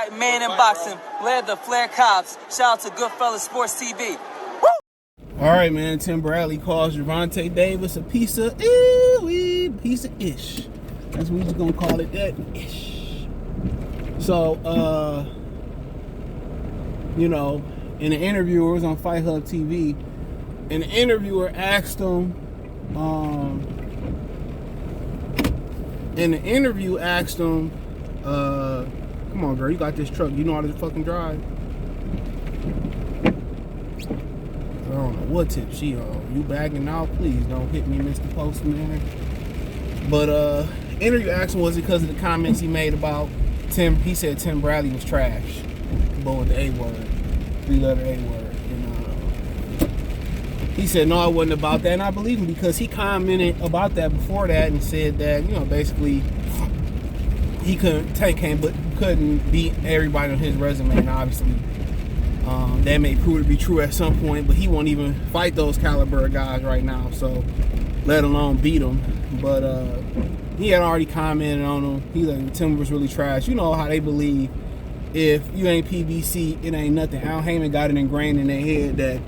Fight man in boxing, led the Flair Cops. Shout out to Goodfellas Sports TV. All right, man. Tim Bradley calls Gervonta Davis a piece of piece of ish. That's what we just gonna call it, that ish. So, in the interview, it was on Fight Hub TV, and the interviewer asked him, come on, girl, you got this truck. You know how to fucking drive? I don't know what tip she on. You bagging out? Please don't hit me, Mr. Postman. But interview action was because of the comments he made about Tim. He said Tim Bradley was trash. But with the A word, 3-letter A word. And he said no, it wasn't about that, and I believe him because he commented about that before that and said that basically he couldn't beat everybody on his resume, and obviously. That may prove to be true at some point, but he won't even fight those caliber guys right now, so let alone beat them. But he had already commented on him. He like, Tim was really trash. You know how they believe if you ain't PBC, it ain't nothing. Al Heyman got it ingrained in their head that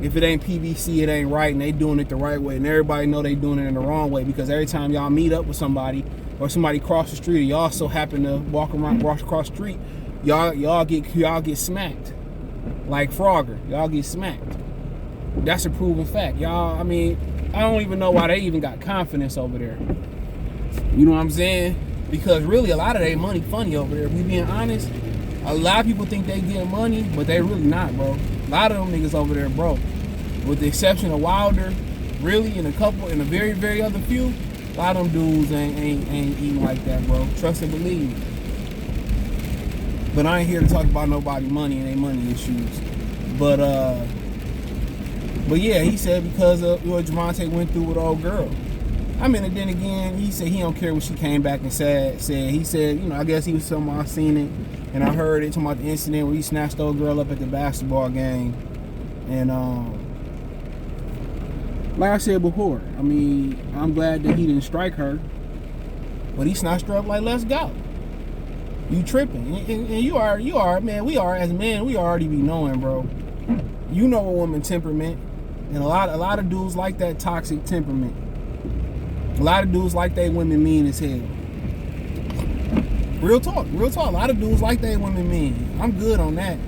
if it ain't PBC, it ain't right, and they doing it the right way, and everybody know they doing it in the wrong way because every time y'all meet up with somebody or somebody cross the street, or y'all so happen to walk across the street, y'all get smacked. Like Frogger, y'all get smacked. That's a proven fact. Y'all, I don't even know why they even got confidence over there. You know what I'm saying? Because really, a lot of their money funny over there. If we being honest, a lot of people think they get money, but they really not, bro. A lot of them niggas over there, bro. With the exception of Wilder, really, and a very, very other few, a lot of them dudes ain't eating like that, bro. Trust and believe. But I ain't here to talk about nobody money and their money issues. But yeah, he said because of what Gervonta went through with old girl. And then again, he said he don't care what she came back and said. He said, I guess he was somewhere, I seen it, and I heard it talking about the incident where he snatched the old girl up at the basketball game. And like I said before, I'm glad that he didn't strike her, but he snatched her up like, let's go. You tripping, and you are, man. We are, as men, we already be knowing, bro. You know a woman temperament, and a lot of dudes like that toxic temperament. A lot of dudes like they women mean as hell. Real talk. A lot of dudes like they women mean. I'm good on that.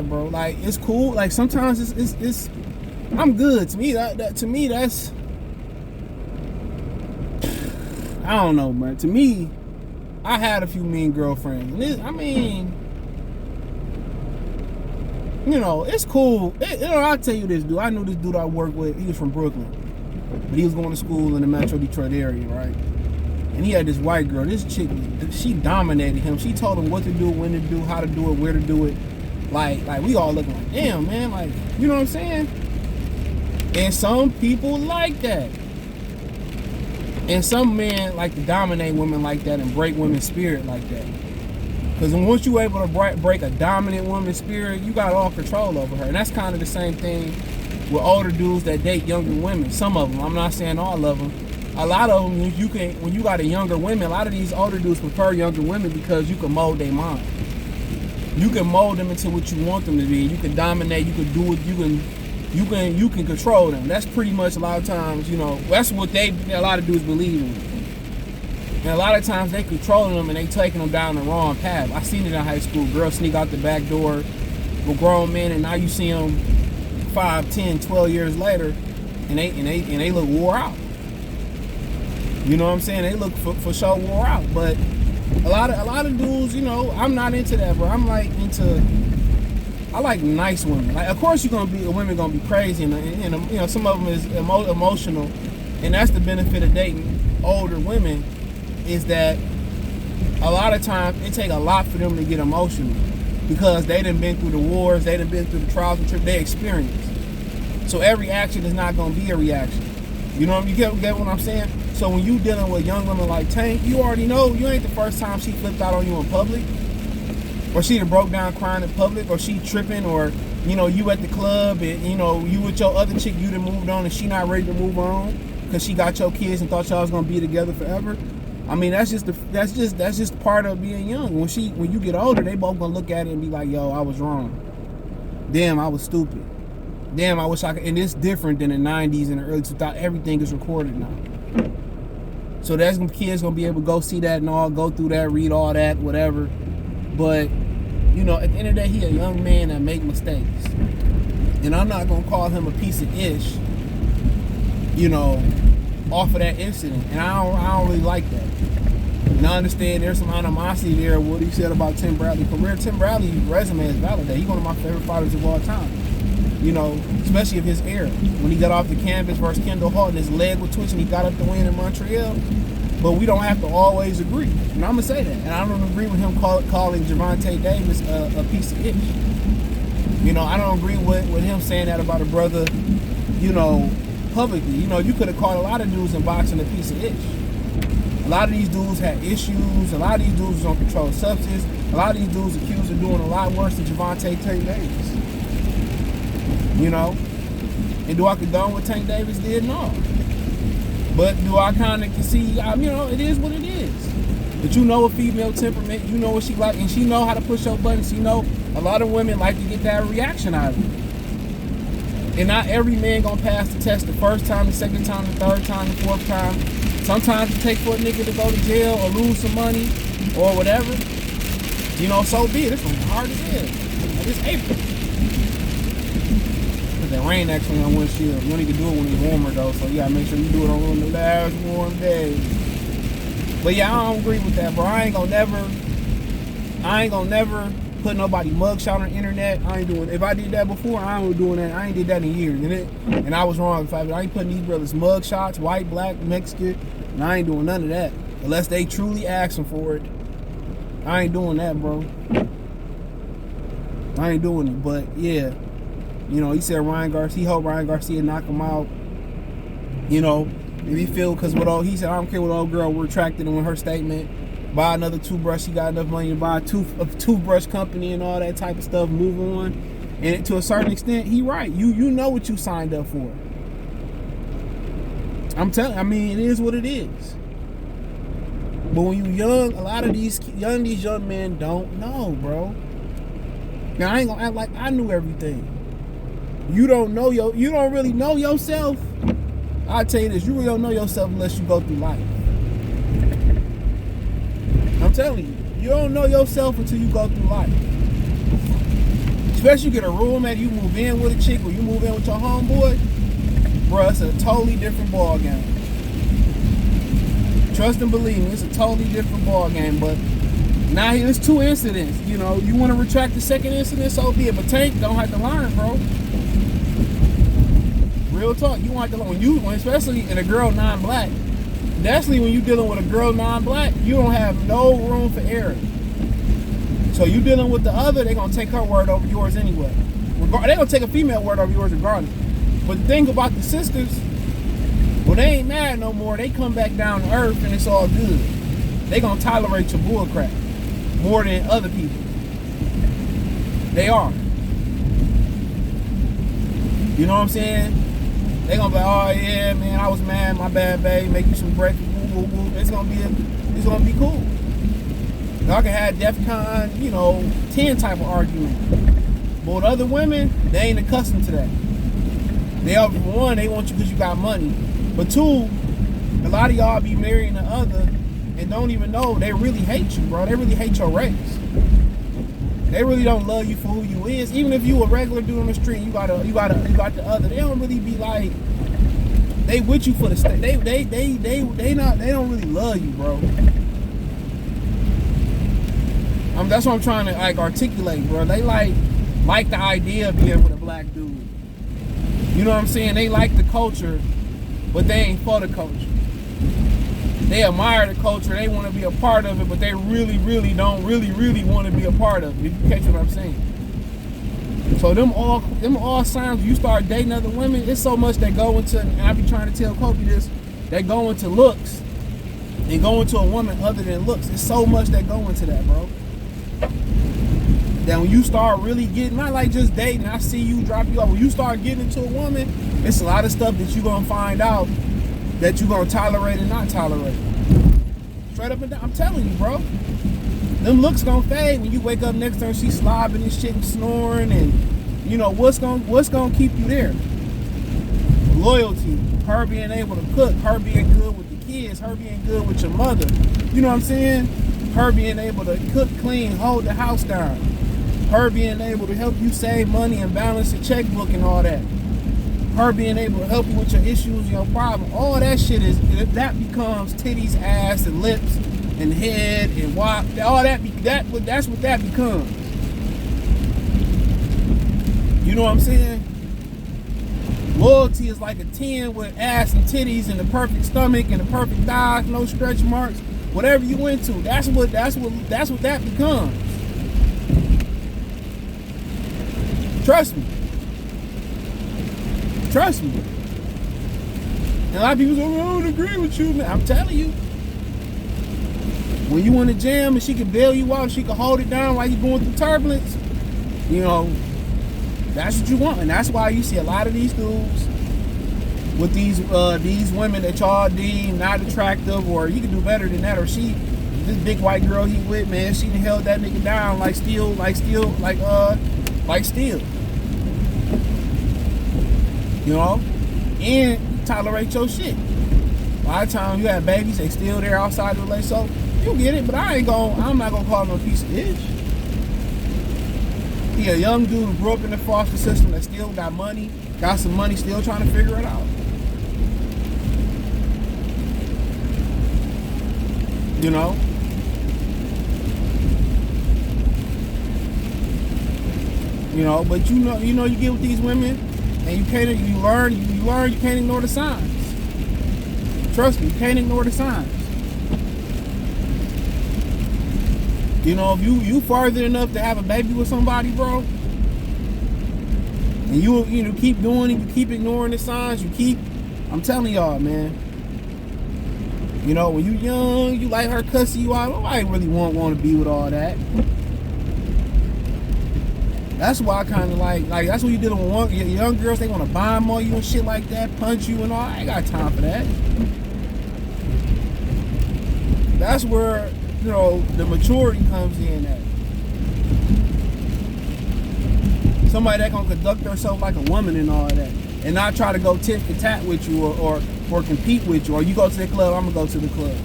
Bro. Like, it's cool. Like, sometimes it's I'm good. To me, that's I don't know, man. To me, I had a few mean girlfriends. It's cool. I'll tell you this, dude. I knew this dude I worked with. He was from Brooklyn. But he was going to school in the Metro Detroit area, right? And he had this white girl. This chick, she dominated him. She told him what to do, when to do, how to do it, where to do it. Like we all looking like, damn, man. Like, you know what I'm saying? And some people like that. And some men like to dominate women like that and break women's spirit like that. Because once you're able to break a dominant woman's spirit, you got all control over her. And that's kind of the same thing with older dudes that date younger women. Some of them, I'm not saying all of them. A lot of them, when you got a younger women, a lot of these older dudes prefer younger women because you can mold their mind. You can mold them into what you want them to be. You can dominate. You can do it. You can control them. That's pretty much a lot of times, that's what a lot of dudes believe in. And a lot of times they controlling them and they taking them down the wrong path. I seen it in high school. Girls sneak out the back door with grown men, and now you see them 5, 10, 12 years later, and they look wore out. You know what I'm saying? They look for sure wore out. But a lot of dudes, I'm not into that, bro. I like nice women. Like, of course, women gonna be crazy, and some of them is emotional, and that's the benefit of dating older women, is that a lot of times it take a lot for them to get emotional because they done been through the wars, they done been through the trials and tribulations, they experienced. So every action is not gonna be a reaction. You get what I'm saying? So when you dealing with young women like Tank, you already know you ain't the first time she flipped out on you in public. Or she done broke down crying in public, or she tripping, or you at the club and you with your other chick you done moved on and she not ready to move on because she got your kids and thought y'all was gonna be together forever. I mean, that's just part of being young. When you get older, they both gonna look at it and be like, yo, I was wrong. Damn, I was stupid. Damn, I wish I could. And it's different than the 90s and the early 2000s. Everything is recorded now. So that's when kids gonna be able to go see that and all, go through that, read all that, whatever. But, you know, at the end of the day, he a young man that make mistakes. And I'm not gonna call him a piece of ish, you know, off of that incident. And I don't really like that. And I understand there's some animosity there with what he said about Tim Bradley's career. Tim Bradley's resume is validated. He's one of my favorite fighters of all time. You know, especially of his era. When he got off the canvas versus Kendall Hart and his leg was twitching, he got up to win in Montreal. But we don't have to always agree. And I'm going to say that. And I don't agree with him calling Gervonta Davis a piece of ish. You know, I don't agree with him saying that about a brother, you know, publicly. You know, you could have called a lot of dudes in boxing a piece of ish. A lot of these dudes had issues. A lot of these dudes was on controlled substance. A lot of these dudes accused of doing a lot worse than Gervonta Davis. You know? And do I condone what Tank Davis did? No. But do I kind of concede? You know, it is what it is. But you know a female temperament. You know what she like. And she know how to push her buttons. You know a lot of women like to get that reaction out of it. And not every man gonna pass the test the first time, the second time, the third time, the fourth time. Sometimes it takes for a nigga to go to jail or lose some money or whatever. You know, so be it. It's hard as hell. And it's April. That rain actually on windshield. You only can do it when it's warmer though, so you gotta make sure you do it on the last warm days. But yeah, I don't agree with that, bro. I ain't gonna never put nobody mugshot on the internet. I ain't doing. If I did that before, I ain't doing that. I ain't did that in years, and I was wrong. If I ain't putting these brothers mugshots, white, black, Mexican, and I ain't doing none of that unless they truly asking for it. I ain't doing that, bro. I ain't doing it. But yeah. You know, he said he hoped Ryan Garcia knock him out. You know, if he feel, because he said, I don't care what old girl retracted in her statement. Buy another toothbrush. He got enough money to buy a toothbrush company and all that type of stuff. Move on. And to a certain extent, he right. You know what you signed up for. I mean, it is what it is. But when you young, a lot of these young men don't know, bro. Now, I ain't gonna act like I knew everything. You don't really know yourself. I'll tell you this, you really don't know yourself unless you go through life. I'm telling you, you don't know yourself until you go through life. Especially you get a roommate, you move in with a chick or you move in with your homeboy, bruh, it's a totally different ball game. Trust and believe me, it's a totally different ball game. But now here's 2 incidents. You know, you want to retract the second incident, so be it. But Tank don't have to learn, bro. Real talk, you want to learn especially in a girl non-black. Definitely when you dealing with a girl non-black, you don't have no room for error. So you dealing with the other, they're gonna take her word over yours anyway. They're gonna take a female word over yours regardless. But the thing about the sisters, well, they ain't mad no more. They come back down to earth and it's all good. They gonna tolerate your bullcrap more than other people. They are. You know what I'm saying? They gonna be, oh yeah, man, I was mad, my bad, babe. Make you some breakfast, woo, woo, woo. It's gonna be cool. Y'all can have DEFCON, 10 type of argument. But with other women, they ain't accustomed to that. They are, one, they want you because you got money. But 2, a lot of y'all be marrying the other and don't even know they really hate you, bro. They really hate your race. They really don't love you for who you is. Even if you a regular dude on the street, you got the other. They don't really be like, they with you for the state. They don't really love you, bro. That's what I'm trying to articulate, bro. They like the idea of being with a black dude. You know what I'm saying? They like the culture, but they ain't for the culture. They admire the culture, they want to be a part of it, but they really don't really want to be a part of it, if you catch what I'm saying. So them all signs, you start dating other women, it's so much that go into, and I be trying to tell Kobe this, that go into looks, and go into a woman other than looks. It's so much that go into that, bro. That when you start really getting, not like just dating, I see you, drop you off, when you start getting into a woman, it's a lot of stuff that you're going to find out that you're going to tolerate and not tolerate. Straight up and down. I'm telling you, bro. Them looks gonna fade when you wake up next to her. She's slobbing and shit and snoring, and you know what's gonna keep you there? Loyalty, her being able to cook, her being good with the kids, her being good with your mother. You know what I'm saying? Her being able to cook, clean, hold the house down. Her being able to help you save money and balance your checkbook and all that. Her being able to help you with your issues, your problem. All that shit that becomes titties, ass, and lips, and head, and wop. All that's what that becomes. You know what I'm saying? Loyalty is like a 10 with ass and titties and the perfect stomach and the perfect thighs, no stretch marks. Whatever you into, that's what that becomes. Trust me. Trust me. And a lot of people say, I don't agree with you, man. I'm telling you. When you in the jam and she can bail you out, she can hold it down while you're going through turbulence, you know, that's what you want. And that's why you see a lot of these dudes with these women that y'all deem not attractive, or you can do better than that, or this big white girl he with, man, she done held that nigga down like steel. You know? And tolerate your shit. A lot of times you have babies, they still there outside the relationship. So you get it, but I'm not gonna call him a piece of ish. He a young dude who grew up in the foster system that still got money, got some money, still trying to figure it out. You know? You know, but you get with these women and you learn you can't ignore the signs. Trust me, you can't ignore the signs. You know, if you farther enough to have a baby with somebody, bro, and you keep doing it, you keep ignoring the signs, I'm telling y'all, man. You know, when you young, you like her cussing you out. Nobody really want to be with all that. That's why I kind of like that's what you did with young girls. They want to bomb on you and shit like that, punch you and all. I ain't got time for that. That's where, you know, the maturity comes in at. Somebody that gonna conduct herself like a woman and all that, and not try to go tit for tat with you or compete with you. Or you go to the club, I'm gonna go to the club.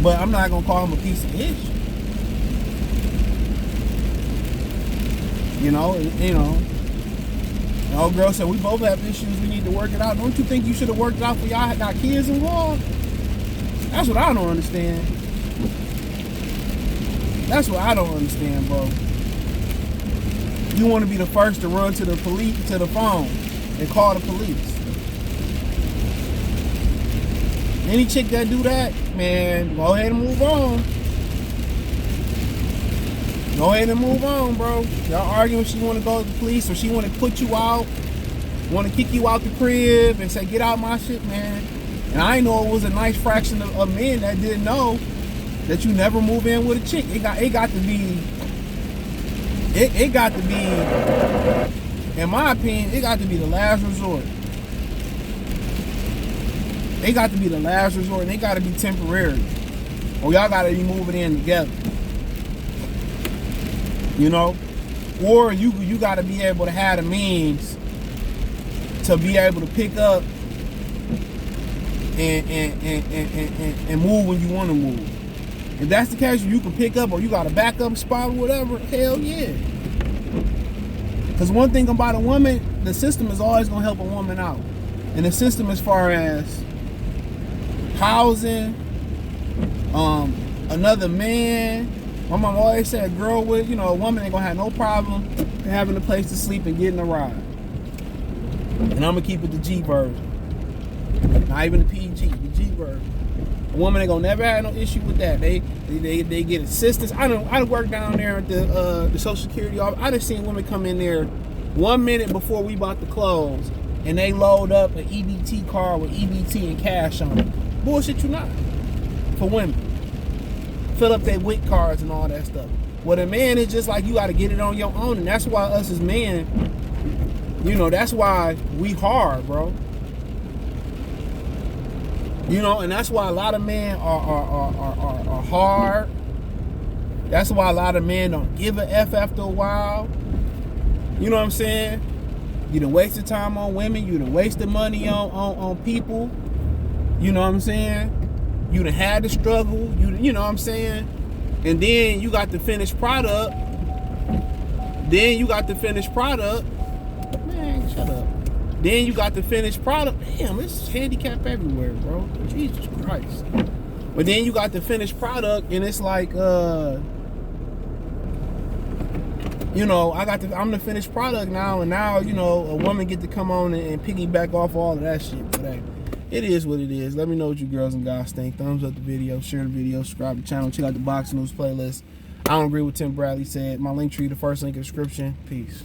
But I'm not gonna call him a piece of ish. You know. The old girl said, we both have issues, we need to work it out. Don't you think you should have worked it out for y'all got kids involved? That's what I don't understand. That's what I don't understand, bro. You want to be the first to run to the police, to the phone, and call the police. Any chick that do that, man, go ahead and move on. Go ahead and move on, bro. Y'all arguing she want to go to the police, or she want to put you out, want to kick you out the crib and say, get out my shit, man. And I know it was a nice fraction of men that didn't know that you never move in with a chick. It got to be, in my opinion, it got to be the last resort. They got to be the last resort, and they got to be temporary. Or y'all got to be moving in together. You know? Or you got to be able to have the means to be able to pick up and move when you want to move. If that's the case, you can pick up, or you got a backup spot or whatever, hell yeah. Because one thing about a woman, the system is always going to help a woman out. And the system as far as housing, another man. My mom always said a girl with, a woman ain't going to have no problem having a place to sleep and getting a ride. And I'm going to keep it the G version. Not even the PG, the G version. A woman ain't gonna never have no issue with that. They get assistance. I work down there at the Social Security office. I done seen women come in there 1 minute before we about to close, and they load up an EBT card with EBT and cash on it. Bullshit, you not. For women, fill up their WIC cards and all that stuff. Well, a man is just like, you got to get it on your own, and that's why us as men, that's why we hard, bro. You know, and that's why a lot of men are hard. That's why a lot of men don't give a F after a while. You know what I'm saying? You done wasted time on women. You done wasted money on people. You know what I'm saying? You done had to struggle. You know what I'm saying? And then you got the finished product. Man, shut up. Then you got the finished product. Damn, it's handicap everywhere, bro. Jesus Christ. But then you got the finished product, and it's like, you know, I'm the finished product now, and now, you know, a woman get to come on and piggyback off all of that shit. But hey, it is what it is. Let me know what you girls and guys think. Thumbs up the video, share the video, subscribe to the channel, check out the boxing news playlist. I don't agree with Tim Bradley said. My link tree, the first link in the description. Peace.